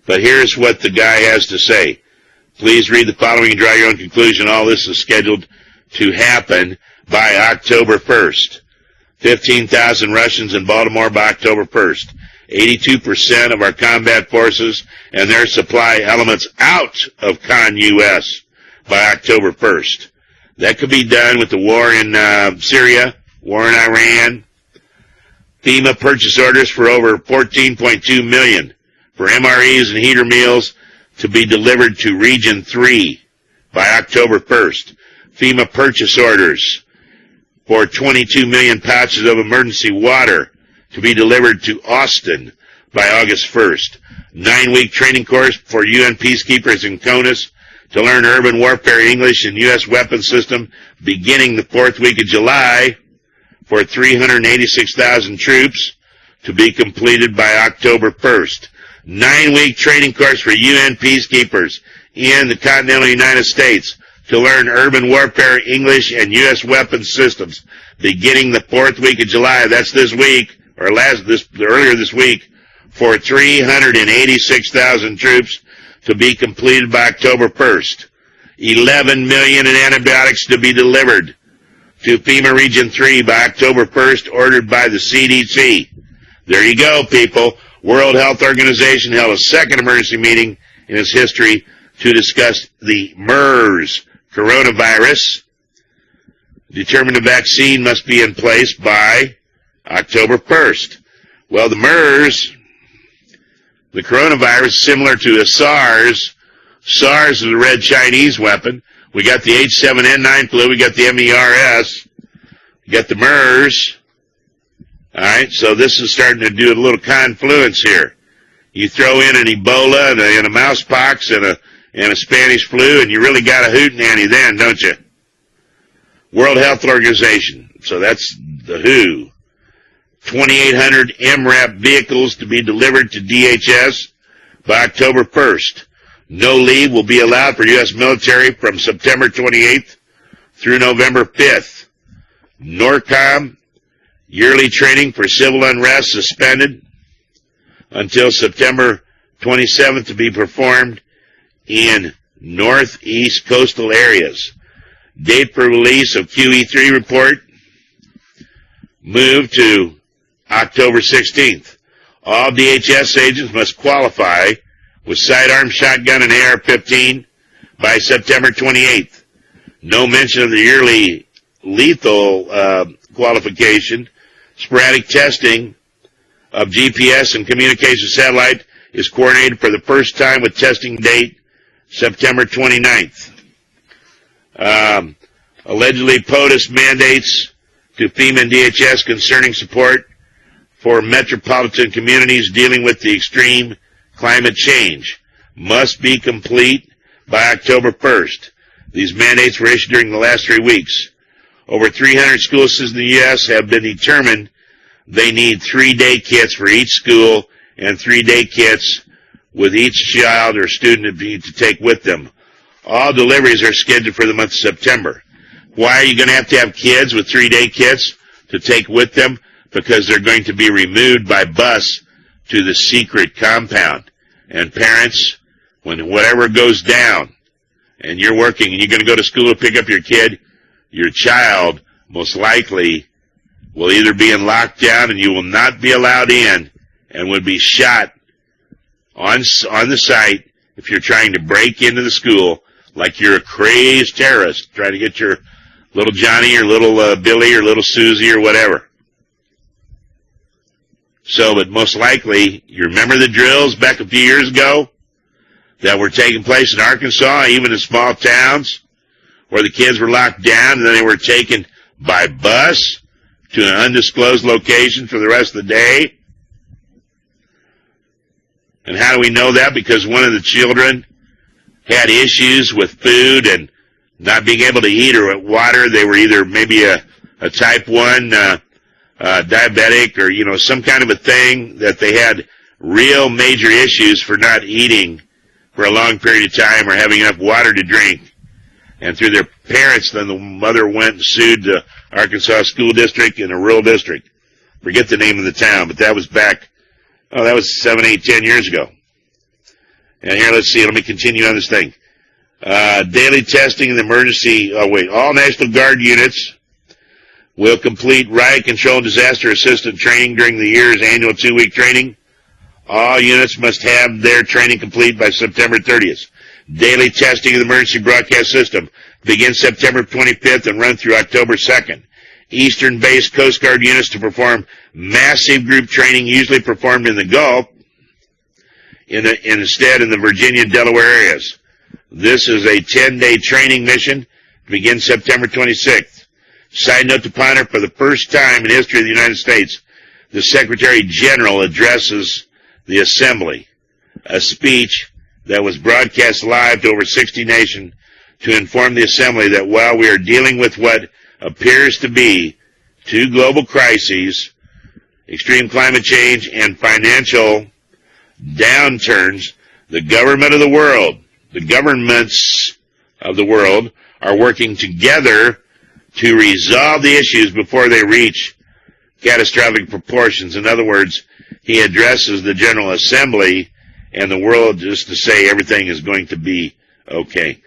But here's what the guy has to say. Please read the following and draw your own conclusion. All this is scheduled to happen by October 1st. 15,000 Russians in Baltimore by October 1st. 82% of our combat forces and their supply elements out of CONUS by October 1st. That could be done with the war in Syria, war in Iran. FEMA purchase orders for over $14.2 million for MREs and heater meals to be delivered to Region 3 by October 1st. FEMA purchase orders for 22 million pouches of emergency water to be delivered to Austin by August 1st. 9-week training course for UN peacekeepers in CONUS to learn urban warfare English and U.S. weapons system beginning the 4th week of July for 386,000 troops to be completed by October 1st. 9-week training course for UN peacekeepers in the continental United States to learn urban warfare English and U.S. weapons systems beginning the 4th week of July. That's this week, or earlier this week, for 386,000 troops to be completed by October 1st. 11 million in antibiotics to be delivered to FEMA Region 3 by October 1st, ordered by the CDC. There you go, people. World Health Organization held a second emergency meeting in its history to discuss the MERS coronavirus. Determined a vaccine must be in place by October 1st. Well, the MERS, the coronavirus, similar to a SARS. SARS is a red Chinese weapon. We got the H7N9 flu. We got the MERS. We got the MERS. All right, so this is starting to do a little confluence here. You throw in an Ebola and a mouse pox and a Spanish flu, and you really got a hootenanny then, don't you? World Health Organization. So that's the WHO. 2,800 MREP vehicles to be delivered to DHS by October 1st. No leave will be allowed for U.S. military from September 28th through November 5th. NORCOM yearly training for civil unrest suspended until September 27th to be performed in northeast coastal areas. Date for release of QE3 report moved to October 16th. All DHS agents must qualify with sidearm, shotgun, and AR-15 by September 28th. No mention of the yearly lethal qualification. Sporadic testing of GPS and communication satellite is coordinated for the first time with testing date September 29th. Allegedly POTUS mandates to FEMA and DHS concerning support for metropolitan communities dealing with the extreme climate change must be complete by October 1st. These mandates were issued during the last 3 weeks. Over 300 school systems in the U.S. have been determined they need 3-day kits for each school and 3-day kits with each child or student to take with them. All deliveries are scheduled for the month of September. Why are you going to have kids with 3-day kits to take with them? Because they're going to be removed by bus to the secret compound. And parents, when whatever goes down and you're working and you're going to go to school to pick up your kid, your child most likely will either be in lockdown and you will not be allowed in and would be shot on the site if you're trying to break into the school like you're a crazed terrorist trying to get your little Johnny or little Billy or little Susie or whatever. So, but most likely, you remember the drills back a few years ago that were taking place in Arkansas, even in small towns, where the kids were locked down and then they were taken by bus to an undisclosed location for the rest of the day. And how do we know that? Because one of the children had issues with food and not being able to eat or water. They were either maybe a type 1 diabetic or, some kind of a thing that they had real major issues for not eating for a long period of time or having enough water to drink. And through their parents, then the mother went and sued the Arkansas School District in a rural district. Forget the name of the town, but that was back, that was 7, 8, 10 years ago. And here, let's see, let me continue on this thing. Daily testing in the emergency, all National Guard units will complete riot control and disaster assistant training during the year's annual 2-week training. All units must have their training complete by September 30th. Daily testing of the emergency broadcast system begins September 25th and run through October 2nd. Eastern-based Coast Guard units to perform massive group training, usually performed in the Gulf, instead in the Virginia and Delaware areas. This is a 10-day training mission to begin September 26th. Side note to ponder, for the first time in history of the United States, the Secretary General addresses the Assembly, a speech that was broadcast live to over 60 nations to inform the Assembly that while we are dealing with what appears to be 2 global crises, extreme climate change and financial downturns, the governments of the world are working together to resolve the issues before they reach catastrophic proportions. In other words, he addresses the General Assembly and the world just to say everything is going to be okay.